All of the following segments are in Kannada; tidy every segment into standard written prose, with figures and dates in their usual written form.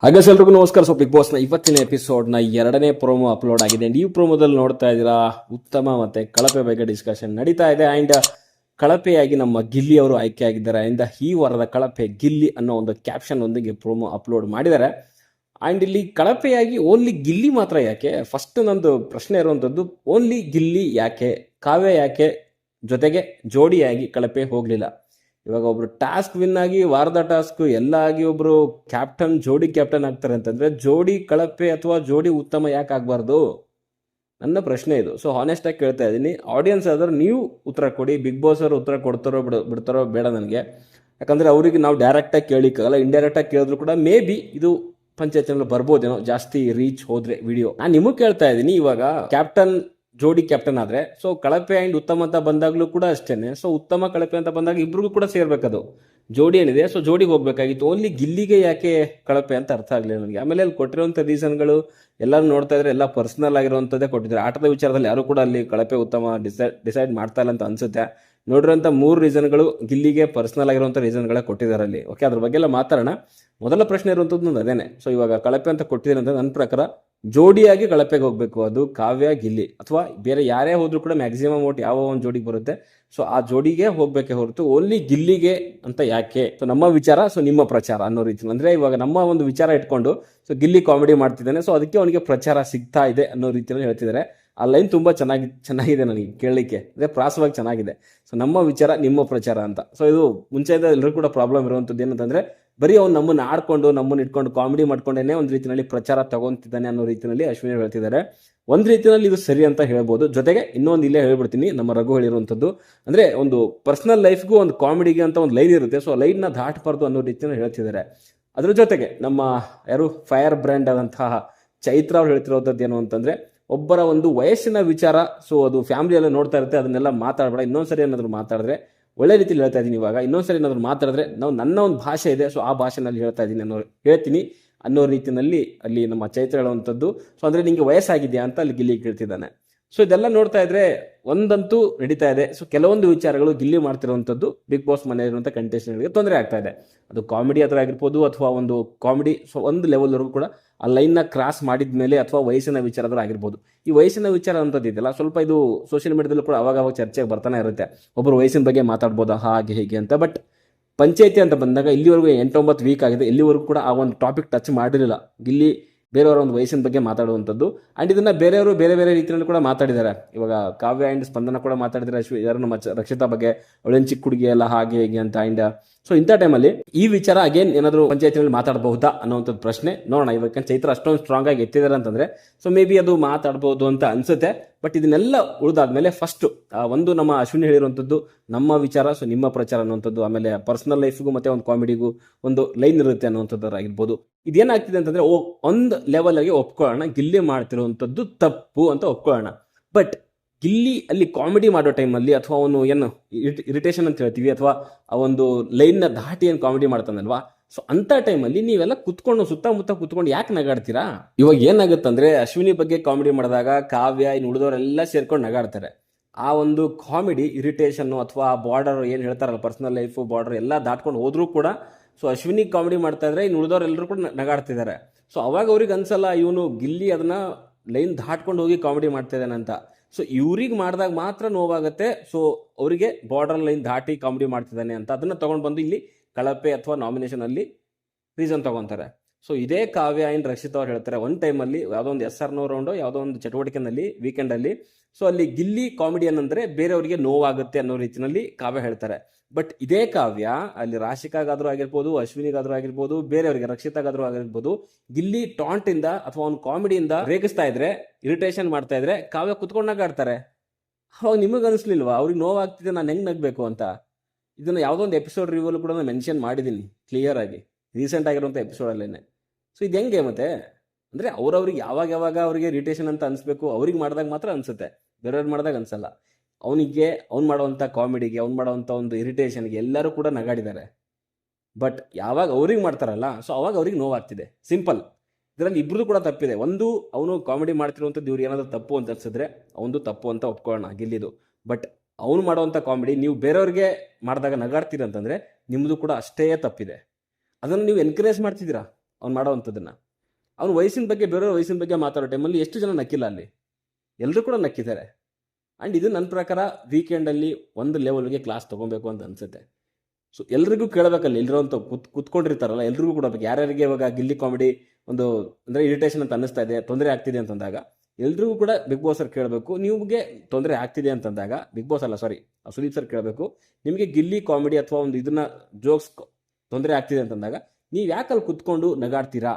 ಹಾಗೆ ಎಲ್ರಿಗೂ ನಮಸ್ಕಾರ. ಸೊ ಬಿಗ್ ಬಾಸ್ನ ಇವತ್ತಿನ ಎಪಿಸೋಡ್ನ ಎರಡನೇ ಪ್ರೋಮೋ ಅಪ್ಲೋಡ್ ಆಗಿದೆ. ಈ ಪ್ರೋಮೋದಲ್ಲಿ ನೋಡ್ತಾ ಇದ್ದೀರಾ ಉತ್ತಮ ಮತ್ತೆ ಕಳಪೆ ಬಗ್ಗೆ ಡಿಸ್ಕಷನ್ ನಡೀತಾ ಇದೆ. ಆ್ಯಂಡ್ ಕಳಪೆಯಾಗಿ ನಮ್ಮ ಗಿಲ್ಲಿ ಅವರು ಆಯ್ಕೆ ಆಗಿದ್ದಾರೆ. ಆ್ಯಂಡ್ ಈ ವಾರದ ಕಳಪೆ ಗಿಲ್ಲಿ ಅನ್ನೋ ಒಂದು ಕ್ಯಾಪ್ಷನ್ ಒಂದಿಗೆ ಪ್ರೋಮೋ ಅಪ್ಲೋಡ್ ಮಾಡಿದ್ದಾರೆ. ಆ್ಯಂಡ್ ಇಲ್ಲಿ ಕಳಪೆಯಾಗಿ ಓನ್ಲಿ ಗಿಲ್ಲಿ ಮಾತ್ರ ಯಾಕೆ? ಫಸ್ಟ್ ನಂದು ಪ್ರಶ್ನೆ ಇರುವಂಥದ್ದು, ಓನ್ಲಿ ಗಿಲ್ಲಿ ಯಾಕೆ, ಕಾವ್ಯ ಯಾಕೆ ಜೊತೆಗೆ ಜೋಡಿಯಾಗಿ ಕಳಪೆ ಹೋಗಲಿಲ್ಲ? ಇವಾಗ ಒಬ್ರು ಟಾಸ್ಕ್ ವಿನ್ ಆಗಿ ವಾರದ ಟಾಸ್ಕ್ ಎಲ್ಲ ಆಗಿ ಒಬ್ರು ಕ್ಯಾಪ್ಟನ್ ಜೋಡಿ ಕ್ಯಾಪ್ಟನ್ ಆಗ್ತಾರೆ ಅಂತಂದ್ರೆ ಜೋಡಿ ಕಳಪೆ ಅಥವಾ ಜೋಡಿ ಉತ್ತಮ ಯಾಕೆ ಆಗ್ಬಾರ್ದು? ನನ್ನ ಪ್ರಶ್ನೆ ಇದು. ಸೊ ಹಾನೆಸ್ಟ್ ಆಗಿ ಕೇಳ್ತಾ ಇದ್ದೀನಿ. ಆಡಿಯನ್ಸ್ ಆದ್ರೆ ನೀವು ಉತ್ತರ ಕೊಡಿ. ಬಿಗ್ ಬಾಸ್ ಅವರು ಉತ್ತರ ಕೊಡ್ತಾರೋ ಬಿಡ್ತಾರೋ ಬೇಡ ನನಗೆ. ಯಾಕಂದ್ರೆ ಅವರಿಗೆ ನಾವು ಡೈರೆಕ್ಟಾಗಿ ಕೇಳಿಕ್ಕಾಗಲ್ಲ. ಇಂಡೈರೆಕ್ಟಾಗಿ ಕೇಳಿದ್ರು ಕೂಡ ಮೇ ಬಿ ಇದು ಪಂಚಾಯತ್ ಬರ್ಬೋದೇನೋ ಜಾಸ್ತಿ ರೀಚ್ ಹೋದ್ರೆ ವಿಡಿಯೋ. ನಾನು ನಿಮಗೆ ಕೇಳ್ತಾ ಇದ್ದೀನಿ, ಇವಾಗ ಕ್ಯಾಪ್ಟನ್ ಜೋಡಿ ಕ್ಯಾಪ್ಟನ್ ಆದ್ರೆ ಸೊ ಕಳಪೆ ಅಂಡ್ ಉತ್ತಮ ಅಂತ ಬಂದಾಗ್ಲೂ ಕೂಡ ಅಷ್ಟೇನೆ. ಸೊ ಉತ್ತಮ ಕಳಪೆ ಅಂತ ಬಂದಾಗ ಇಬ್ರಿಗೂ ಕೂಡ ಸೇರ್ಬೇಕದು. ಜೋಡಿ ಏನಿದೆ ಸೊ ಜೋಡಿಗೆ ಹೋಗ್ಬೇಕಾಗಿತ್ತು. ಓನ್ಲಿ ಗಿಲ್ಲಿಗೆ ಯಾಕೆ ಕಳಪೆ ಅಂತ ಅರ್ಥ ಆಗಲಿಲ್ಲ ನನಗೆ. ಆಮೇಲೆ ಅಲ್ಲಿ ಕೊಟ್ಟಿರುವಂಥ ರೀಸನ್ಗಳು ಎಲ್ಲರೂ ನೋಡ್ತಾ ಇದ್ರೆ ಎಲ್ಲ ಪರ್ಸನಲ್ ಆಗಿರುವಂಥದ್ದೇ ಕೊಟ್ಟಿದ್ದಾರೆ. ಆಟದ ವಿಚಾರದಲ್ಲಿ ಯಾರು ಕೂಡ ಅಲ್ಲಿ ಕಳಪೆ ಉತ್ತಮ ಡಿಸೈಡ್ ಮಾಡ್ತಾ ಇಲ್ಲ ಅಂತ ಅನ್ಸುತ್ತೆ. ನೋಡಿರೋಂಥ 3 ರೀಸನ್ಗಳು ಗಿಲ್ಲಿಗೆ ಪರ್ಸನಲ್ ಆಗಿರುವಂಥ ರೀಸನ್ಗಳೇ ಕೊಟ್ಟಿದ್ದಾರೆ ಅಲ್ಲಿ. ಓಕೆ, ಅದ್ರ ಬಗ್ಗೆ ಎಲ್ಲ ಮಾತಾಡೋಣ. ಮೊದಲ ಪ್ರಶ್ನೆ ಇರುವಂಥದ್ದು ಅದೇನೆ. ಸೊ ಇವಾಗ ಕಳಪೆ ಅಂತ ಕೊಟ್ಟಿದ್ದೀನಿ ಅಂತ ನನ್ನ ಪ್ರಕಾರ ಜೋಡಿಯಾಗಿ ಕಳಪೆಗೆ ಹೋಗ್ಬೇಕು. ಅದು ಕಾವ್ಯ ಗಿಲ್ಲಿ ಅಥವಾ ಬೇರೆ ಯಾರೇ ಹೋದ್ರೂ ಕೂಡ ಮ್ಯಾಕ್ಸಿಮಮ್ ಓಟ್ ಯಾವ ಒಂದು ಜೋಡಿಗೆ ಬರುತ್ತೆ ಸೊ ಆ ಜೋಡಿಗೆ ಹೋಗ್ಬೇಕೆ ಹೊರತು ಓನ್ಲಿ ಗಿಲ್ಲಿಗೆ ಅಂತ ಯಾಕೆ? ಸೊ ನಮ್ಮ ವಿಚಾರ ಸೊ ನಿಮ್ಮ ಪ್ರಚಾರ ಅನ್ನೋ ರೀತಿ. ಅಂದ್ರೆ ಇವಾಗ ನಮ್ಮ ಒಂದು ವಿಚಾರ ಇಟ್ಕೊಂಡು ಸೊ ಗಿಲ್ಲಿ ಕಾಮಿಡಿ ಮಾಡ್ತಿದ್ದಾನೆ ಸೊ ಅದಕ್ಕೆ ಅವನಿಗೆ ಪ್ರಚಾರ ಸಿಗ್ತಾ ಇದೆ ಅನ್ನೋ ರೀತಿಯಲ್ಲಿ ಹೇಳ್ತಿದ್ದಾರೆ. ಆ ಲೈನ್ ತುಂಬಾ ಚೆನ್ನಾಗಿದೆ ನನಗೆ ಕೇಳಲಿಕ್ಕೆ. ಅದೇ ಪ್ರಾಸವಾಗಿ ಚೆನ್ನಾಗಿದೆ. ಸೊ ನಮ್ಮ ವಿಚಾರ ನಿಮ್ಮ ಪ್ರಚಾರ ಅಂತ. ಸೊ ಇದು ಮುಂಚೆಯಿಂದ ಎಲ್ಲರೂ ಕೂಡ ಪ್ರಾಬ್ಲಮ್ ಇರುವಂಥದ್ದು ಏನಂತಂದ್ರೆ ಬರೀ ಅವ್ನು ನಮ್ಮನ್ನು ಆಡ್ಕೊಂಡು ನಮ್ಮನ್ನು ಇಟ್ಕೊಂಡು ಕಾಮಿಡಿ ಮಾಡ್ಕೊಂಡೇನೆ ಒಂದು ರೀತಿಯಲ್ಲಿ ಪ್ರಚಾರ ತಗೊಂತಿದ್ದಾನೆ ಅನ್ನೋ ರೀತಿಯಲ್ಲಿ ಅಶ್ವಿನಿ ಹೇಳ್ತಿದ್ದಾರೆ. ಒಂದು ರೀತಿಯಲ್ಲಿ ಇದು ಸರಿ ಅಂತ ಹೇಳ್ಬೋದು. ಜೊತೆಗೆ ಇನ್ನೊಂದು ಇಲ್ಲೇ ಹೇಳ್ಬಿಡ್ತೀನಿ, ನಮ್ಮ ರಘು ಹೇಳಿರುವಂಥದ್ದು ಅಂದ್ರೆ ಒಂದು ಪರ್ಸನಲ್ ಲೈಫ್ಗೂ ಒಂದು ಕಾಮಿಡಿಗೆ ಅಂತ ಒಂದು ಲೈನ್ ಇರುತ್ತೆ. ಸೊ ಲೈನ್ನ ದಾಟಬಾರ್ದು ಅನ್ನೋ ರೀತಿಯಲ್ಲಿ ಹೇಳ್ತಿದ್ದಾರೆ. ಅದ್ರ ಜೊತೆಗೆ ನಮ್ಮ ಯಾರು ಫೈರ್ ಬ್ರ್ಯಾಂಡ್ ಆದಂತಹ ಚೈತ್ರ ಅವ್ರು ಹೇಳ್ತಿರೋದದ್ದು ಏನು ಅಂತಂದ್ರೆ ಒಬ್ಬರ ಒಂದು ವಯಸ್ಸಿನ ವಿಚಾರ ಸೊ ಅದು ಫ್ಯಾಮಿಲಿ ಎಲ್ಲ ನೋಡ್ತಾ ಇರುತ್ತೆ, ಅದನ್ನೆಲ್ಲ ಮಾತಾಡಬೇಡ. ಇನ್ನೊಂದ್ಸರಿ ಏನಾದ್ರು ಮಾತಾಡಿದ್ರೆ ಒಳ್ಳೆ ರೀತಿಯಲ್ಲಿ ಹೇಳ್ತಾ ಇದ್ದೀನಿ. ಇವಾಗ ಇನ್ನೊಂದ್ಸರಿ ಏನಾದ್ರು ಮಾತಾಡಿದ್ರೆ ನನ್ನ ಒಂದು ಭಾಷೆ ಇದೆ ಸೊ ಆ ಭಾಷೆನಲ್ಲಿ ಹೇಳ್ತಾ ಇದ್ದೀನಿ ಹೇಳ್ತೀನಿ ಅನ್ನೋ ರೀತಿಯಲ್ಲಿ ಅಲ್ಲಿ ನಮ್ಮ ಚೈತ್ರ ಹೇಳುವಂಥದ್ದು. ಸೊ ಅಂದ್ರೆ ನಿಂಗೆ ವಯಸ್ಸಾಗಿದೆಯಾ ಅಂತ ಅಲ್ಲಿ ಗಿಲ್ಲಿ ಕೇಳ್ತಿದ್ದಾನೆ. ಸೊ ಇದೆಲ್ಲ ನೋಡ್ತಾ ಇದ್ರೆ ಒಂದಂತೂ ನಡೀತಾ ಇದೆ. ಸೊ ಕೆಲವೊಂದು ವಿಚಾರಗಳು ಗಿಲ್ಲಿ ಮಾಡ್ತಿರುವಂಥದ್ದು ಬಿಗ್ ಬಾಸ್ ಮನೆಯಲ್ಲಿರುವಂಥ ಕಂಟೆಸ್ಟೆಂಟ್ಗಳಿಗೆ ತೊಂದರೆ ಆಗ್ತಾ ಇದೆ. ಅದು ಕಾಮಿಡಿ ಹತ್ರ ಆಗಿರ್ಬೋದು ಅಥವಾ ಒಂದು ಕಾಮಿಡಿ ಸೊ ಒಂದು ಲೆವೆಲ್ವರೆಗೂ ಕೂಡ ಆ ಲೈನ್ನ ಕ್ರಾಸ್ ಮಾಡಿದ ಮೇಲೆ ಅಥವಾ ವಯಸ್ಸಿನ ವಿಚಾರದಲ್ಲಿ ಆಗಿರ್ಬೋದು. ಈ ವಯಸ್ಸಿನ ವಿಚಾರ ಅಂತದ್ದು ಇದೆಯಲ್ಲ ಸ್ವಲ್ಪ ಇದು ಸೋಷಿಯಲ್ ಮೀಡಿಯಾದಲ್ಲೂ ಕೂಡ ಅವಾಗ ಚರ್ಚೆಗೆ ಬರ್ತಾನೆ ಇರುತ್ತೆ. ಒಬ್ಬರು ವಯಸ್ಸಿನ ಬಗ್ಗೆ ಮಾತಾಡ್ಬೋದಾ ಹಾಗೆ ಹೀಗೆ ಅಂತ. ಬಟ್ ಪಂಚಾಯತಿ ಅಂತ ಬಂದಾಗ ಇಲ್ಲಿವರೆಗೂ 8-9 ವೀಕ್ ಆಗಿದೆ, ಇಲ್ಲಿವರೆಗೂ ಕೂಡ ಆ ಒಂದು ಟಾಪಿಕ್ ಟಚ್ ಮಾಡಿರಲಿಲ್ಲ ಗಿಲ್ಲಿ ಬೇರೆಯವರ ಒಂದು ವಯಸ್ಸಿನ ಬಗ್ಗೆ ಮಾತಾಡುವಂಥದ್ದು. ಆ್ಯಂಡ್ ಇದನ್ನ ಬೇರೆಯವರು ಬೇರೆ ಬೇರೆ ರೀತಿಯಲ್ಲಿ ಕೂಡ ಮಾತಾಡಿದ್ದಾರೆ. ಇವಾಗ ಕಾವ್ಯ ಆ್ಯಂಡ್ ಸ್ಪಂದನ ಕೂಡ ಮಾತಾಡಿದ್ದಾರೆ ಯಾರು ನಮ್ಮ ರಕ್ಷಿತಾ ಬಗ್ಗೆ, ಅವಳೇನು ಚಿಕ್ಕ ಹುಡುಗಿ ಎಲ್ಲ ಹಾಗೆ ಹೇಗೆ ಅಂತ. ಆ್ಯಂಡ್ ಸೊ ಇಂಥ ಟೈಮಲ್ಲಿ ಈ ವಿಚಾರ ಅಗೇನ್ ಏನಾದರೂ ಪಂಚಾಯತಿನಲ್ಲಿ ಮಾತಾಡಬಹುದಾ ಅನ್ನೋಂಥದ್ದು ಪ್ರಶ್ನೆ ನೋಡೋಣ. ಇವಾಗ ಚೈತ್ರ ಅಷ್ಟೊಂದು ಸ್ಟ್ರಾಂಗ್ ಆಗಿ ಎತ್ತಿದ್ದಾರೆ ಅಂತಂದ್ರೆ ಸೊ ಮೇ ಬಿ ಅದು ಮಾತಾಡ್ಬೋದು ಅಂತ ಅನ್ಸುತ್ತೆ. ಬಟ್ ಇದನ್ನೆಲ್ಲ ಉಳಿದಾದ್ಮೇಲೆ ಫಸ್ಟ್ ಒಂದು ನಮ್ಮ ಅಶ್ವಿನಿ ಹೇಳಿರುವಂಥದ್ದು ನಮ್ಮ ವಿಚಾರ ಸೊ ನಿಮ್ಮ ಪ್ರಚಾರ ಅನ್ನುವಂಥದ್ದು. ಆಮೇಲೆ ಪರ್ಸನಲ್ ಲೈಫ್ಗೂ ಮತ್ತೆ ಒಂದು ಕಾಮಿಡಿಗೂ ಒಂದು ಲೈನ್ ಇರುತ್ತೆ ಅನ್ನುವಂಥದ್ದಾಗಿರ್ಬೋದು. ಇದೇನಾಗ್ತಿದೆ ಅಂತಂದ್ರೆ ಒಂದು ಲೆವೆಲ್ ಆಗಿ ಒಪ್ಕೊಳ್ಳೋಣ, ಗಿಲ್ಲಿ ಮಾಡ್ತಿರುವಂಥದ್ದು ತಪ್ಪು ಅಂತ ಒಪ್ಕೊಳ್ಳೋಣ. ಬಟ್ ಗಿಲ್ಲಿ ಅಲ್ಲಿ ಕಾಮಿಡಿ ಮಾಡೋ ಟೈಮಲ್ಲಿ ಅಥವಾ ಅವನು ಏನು ಇರಿಟೇಷನ್ ಅಂತ ಹೇಳ್ತೀವಿ ಅಥವಾ ಆ ಒಂದು ಲೈನ್ನ ದಾಟಿ ಏನು ಕಾಮಿಡಿ ಮಾಡ್ತಾನಲ್ವಾ ಸೊ ಅಂತ ಟೈಮಲ್ಲಿ ನೀವೆಲ್ಲ ಸುತ್ತಮುತ್ತ ಕುತ್ಕೊಂಡು ಯಾಕೆ ನಗಾಡ್ತೀರಾ? ಇವಾಗ ಏನಾಗುತ್ತಂದ್ರೆ ಅಶ್ವಿನಿ ಬಗ್ಗೆ ಕಾಮಿಡಿ ಮಾಡಿದಾಗ ಕಾವ್ಯ ಇನ್ನು ಉಳಿದವರೆಲ್ಲ ಸೇರ್ಕೊಂಡು ನಗಾಡ್ತಾರೆ. ಆ ಒಂದು ಕಾಮಿಡಿ ಇರಿಟೇಷನ್ ಅಥವಾ ಬಾರ್ಡರ್ ಏನು ಹೇಳ್ತಾರಲ್ಲ ಪರ್ಸನಲ್ ಲೈಫ್ ಬಾರ್ಡರ್ ಎಲ್ಲ ದಾಟ್ಕೊಂಡು ಹೋದ್ರೂ ಕೂಡ ಸೊ ಅಶ್ವಿನಿ ಕಾಮಿಡಿ ಮಾಡ್ತಾ ಇದ್ರೆ ಇನ್ನು ಉಳಿದವರೆಲ್ಲರೂ ಕೂಡ ನಗಾಡ್ತಿದ್ದಾರೆ. ಸೊ ಅವಾಗ ಅವ್ರಿಗೆ ಅನ್ಸಲ್ಲ ಇವನು ಗಿಲ್ಲಿ ಅದನ್ನ ಲೈನ್ ದಾಟ್ಕೊಂಡು ಹೋಗಿ ಕಾಮಿಡಿ ಮಾಡ್ತಾ ಇದ್ದಾನೆ ಅಂತ. ಸೊ ಇವ್ರಿಗೆ ಮಾಡಿದಾಗ ಮಾತ್ರ ನೋವಾಗುತ್ತೆ. ಸೊ ಅವರಿಗೆ ಬಾರ್ಡರ್ ಲೈನ್ ದಾಟಿ ಕಾಮಿಡಿ ಮಾಡ್ತಿದ್ದಾನೆ ಅಂತ ಅದನ್ನ ತಗೊಂಡು ಬಂದು ಇಲ್ಲಿ ಕಳಪೆ ಅಥವಾ ನಾಮಿನೇಷನ್ ಅಲ್ಲಿ ರೀಸನ್ ತಗೊಂತಾರೆ. ಸೊ ಇದೇ ಕಾವ್ಯ ಆ್ಯಂಡ್ ರಕ್ಷಿತ್ ಅವ್ರು ಹೇಳ್ತಾರೆ ಒಂದು ಟೈಮಲ್ಲಿ ಯಾವುದೋ ಒಂದು SR ರೌಂಡು ಯಾವುದೋ ಒಂದು ಚಟುವಟಿಕೆನಲ್ಲಿ ವೀಕೆಂಡಲ್ಲಿ ಸೊ ಅಲ್ಲಿ ಗಿಲ್ಲಿ ಕಾಮಿಡಿಯನ್ ಅಂದರೆ ಬೇರೆಯವರಿಗೆ ನೋವಾಗುತ್ತೆ ಅನ್ನೋ ರೀತಿಯಲ್ಲಿ ಕಾವ್ಯ ಹೇಳ್ತಾರೆ. ಬಟ್ ಇದೇ ಕಾವ್ಯ ಅಲ್ಲಿ ರಾಶಿಕಾಗಾದ್ರೂ ಆಗಿರ್ಬೋದು, ಅಶ್ವಿನಿಗಾದ್ರೂ ಆಗಿರ್ಬೋದು, ಬೇರೆಯವರಿಗೆ ರಕ್ಷಿತಾಗಾದ್ರೂ ಆಗಿರ್ಬೋದು, ಗಿಲ್ಲಿ ಟಾಂಟಿಂದ ಅಥವಾ ಒಂದು ಕಾಮಿಡಿಯಿಂದ ರೇಗಿಸ್ತಾ ಇದ್ರೆ ಇರಿಟೇಷನ್ ಮಾಡ್ತಾ ಇದ್ರೆ ಕಾವ್ಯ ಕುತ್ಕೊಂಡು ನಗಾಡ್ತಾರೆ. ಅವಾಗ ನಿಮಗೆ ಅನಿಸ್ಲಿಲ್ವಾ ಅವ್ರಿಗೆ ನೋವಾಗ್ತಿದೆ ನಾನು ಹೆಂಗೆ ನಗಬೇಕು ಅಂತ? ಇದನ್ನು ಯಾವುದೋ ಒಂದು ಎಪಿಸೋಡ್ ರಿವ್ಯೂಲು ಕೂಡ ನಾನು ಮೆನ್ಷನ್ ಮಾಡಿದ್ದೀನಿ ಕ್ಲಿಯರ್ ಆಗಿ ರೀಸೆಂಟ್ ಆಗಿರುವಂಥ ಎಪಿಸೋಡಲ್ಲೇ. ಸೊ ಇದು ಹೆಂಗೆ ಮತ್ತೆ ಅಂದರೆ ಅವ್ರಿಗೆ ಯಾವಾಗ ಅವರಿಗೆ ಇರಿಟೇಷನ್ ಅಂತ ಅನಿಸ್ಬೇಕು, ಅವ್ರಿಗೆ ಮಾಡಿದಾಗ ಮಾತ್ರ ಅನಿಸುತ್ತೆ, ಬೇರೆಯವ್ರು ಮಾಡಿದಾಗ ಅನಿಸಲ್ಲ. ಅವ್ನು ಮಾಡುವಂಥ ಕಾಮಿಡಿಗೆ ಅವ್ನು ಮಾಡುವಂಥ ಒಂದು ಇರಿಟೇಷನ್ಗೆ ಎಲ್ಲರೂ ಕೂಡ ನಗಾಡಿದ್ದಾರೆ. ಬಟ್ ಯಾವಾಗ ಅವ್ರಿಗೆ ಮಾಡ್ತಾರಲ್ಲ ಸೊ ಅವಾಗ ಅವ್ರಿಗೆ ನೋವಾಗ್ತಿದೆ. ಸಿಂಪಲ್. ಇದರಲ್ಲಿ ಇಬ್ರದ್ದು ಕೂಡ ತಪ್ಪಿದೆ. ಒಂದು ಅವನು ಕಾಮಿಡಿ ಮಾಡ್ತಿರುವಂಥದ್ದು ಇವ್ರು ಏನಾದರೂ ತಪ್ಪು ಅಂತ ಅನ್ಸಿದ್ರೆ ಅವನು ತಪ್ಪು ಅಂತ ಒಪ್ಕೊಳ್ಳೋಣ ಗಿಲ್ಲಿದು. ಬಟ್ ಅವನು ಮಾಡುವಂಥ ಕಾಮಿಡಿ ನೀವು ಬೇರೆಯವ್ರಿಗೆ ಮಾಡಿದಾಗ ನಗಾಡ್ತೀರ ಅಂತಂದರೆ ನಿಮ್ಮದು ಕೂಡ ಅಷ್ಟೇ ತಪ್ಪಿದೆ. ಅದನ್ನು ನೀವು ಎನ್ಕರೇಜ್ ಮಾಡ್ತಿದ್ದೀರಾ. ಅವ್ನು ಮಾಡೋವಂಥದ್ದನ್ನು. ಅವ್ನು ವಯಸ್ಸಿನ ಬಗ್ಗೆ ಬೇರೆಯವ್ರ ವಯಸ್ಸಿನ ಬಗ್ಗೆ ಮಾತಾಡೋ ಟೈಮಲ್ಲಿ ಎಷ್ಟು ಜನ ನಕ್ಕಿಲ್ಲ ಅಲ್ಲಿ, ಎಲ್ಲರೂ ಕೂಡ ನಕ್ಕಿದ್ದಾರೆ. ಆ್ಯಂಡ್ ಇದು ನನ್ನ ಪ್ರಕಾರ ವೀಕೆಂಡಲ್ಲಿ ಒಂದು ಲೆವೆಲ್ಗೆ ಕ್ಲಾಸ್ ತೊಗೊಬೇಕು ಅಂತ ಅನಿಸುತ್ತೆ. ಸೊ ಎಲ್ರಿಗೂ ಕೇಳಬೇಕಲ್ಲ, ಎಲ್ಲರೂ ಕುತ್ಕೊಂಡಿರ್ತಾರಲ್ಲ, ಎಲ್ರಿಗೂ ಕೊಡಬೇಕು. ಯಾರ್ಯಾರಿಗೆ ಇವಾಗ ಗಿಲ್ಲಿ ಕಾಮಿಡಿ ಒಂದು ಅಂದರೆ ಇರಿಟೇಷನ್ ಅಂತ ಅನ್ನಿಸ್ತಾ ಇದೆ, ತೊಂದರೆ ಆಗ್ತಿದೆ ಅಂತಂದಾಗ ಎಲ್ರಿಗೂ ಕೂಡ ಬಿಗ್ ಬಾಸ್ ಸರ್ ಕೇಳಬೇಕು. ನಿಮಗೆ ತೊಂದರೆ ಆಗ್ತಿದೆ ಅಂತಂದಾಗ ಬಿಗ್ ಬಾಸ್ ಅಲ್ಲ ಸಾರಿ ಸುದೀಪ್ ಸರ್ ಕೇಳಬೇಕು, ನಿಮಗೆ ಗಿಲ್ಲಿ ಕಾಮಿಡಿ ಅಥವಾ ಒಂದು ಇದನ್ನ ಜೋಕ್ಸ್ ತೊಂದರೆ ಆಗ್ತಿದೆ ಅಂತಂದಾಗ ನೀವು ಯಾಕಲ್ಲಿ ಕುತ್ಕೊಂಡು ನಗಾಡ್ತೀರಾ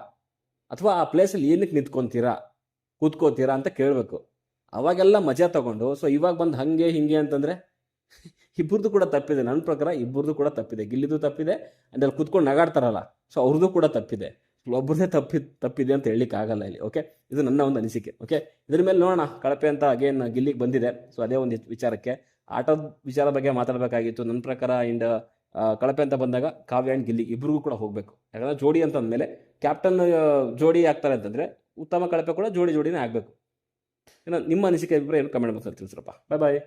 ಅಥವಾ ಆ ಪ್ಲೇಸಲ್ಲಿ ಏನಕ್ಕೆ ನಿಂತ್ಕೊತೀರಾ ಕೂತ್ಕೋತೀರಾ ಅಂತ ಕೇಳಬೇಕು. ಅವಾಗೆಲ್ಲ ಮಜಾ ತಗೊಂಡು ಸೊ ಇವಾಗ ಬಂದು ಹಾಗೆ ಹಿಂಗೆ ಅಂತಂದರೆ ಇಬ್ಬರದು ಕೂಡ ತಪ್ಪಿದೆ. ನನ್ನ ಪ್ರಕಾರ ಇಬ್ಬರದು ಕೂಡ ತಪ್ಪಿದೆ. ಗಿಲ್ಲಿದು ತಪ್ಪಿದೆ, ಆ್ಯಂಡ್ ಅಲ್ಲಿ ಕುತ್ಕೊಂಡು ನಗಾಡ್ತಾರಲ್ಲ ಸೊ ಅವ್ರದ್ದು ಕೂಡ ತಪ್ಪಿದೆ. ಒಬ್ಬರದೇ ತಪ್ಪಿದೆ ಅಂತ ಹೇಳಲಿಕ್ಕೆ ಆಗಲ್ಲ ಇಲ್ಲಿ. ಓಕೆ, ಇದು ನನ್ನ ಒಂದು ಅನಿಸಿಕೆ. ಓಕೆ, ಇದ್ರ ಮೇಲೆ ನೋಡೋಣ. ಕಳಪೆ ಅಂತ ಅಗೇನ್ ಗಿಲ್ಲಿಗೆ ಬಂದಿದೆ. ಸೊ ಅದೇ ಒಂದು ವಿಚಾರಕ್ಕೆ ಆಟದ ವಿಚಾರ ಬಗ್ಗೆ ಮಾತಾಡಬೇಕಾಗಿತ್ತು ನನ್ನ ಪ್ರಕಾರ. ಆ್ಯಂಡ್ ಕಳಪೆ ಅಂತ ಬಂದಾಗ ಕಾವ್ಯ ಆ್ಯಂಡ್ ಗಿಲ್ಲಿ ಇಬ್ಬರಿಗೂ ಕೂಡ ಹೋಗಬೇಕು. ಯಾಕಂದರೆ ಜೋಡಿ ಅಂತ ಅಂದಮೇಲೆ ಕ್ಯಾಪ್ಟನ್ ಜೋಡಿ ಆಗ್ತಾರೆ ಅಂತಂದರೆ ಉತ್ತಮ ಕಳಪೆ ಕೂಡ ಜೋಡಿನೇ ಆಗಬೇಕು. ನಿಮ್ಮ ಅನಿಸಿಕೆ ಅಭಿಪ್ರಾಯ ಏನು ಕಮೆಂಟ್ ಬಾಕ್ಸಲ್ಲಿ ತಿಳಿಸ್ರಪ್ಪ. ಬಾಯ್ ಬಾಯ್.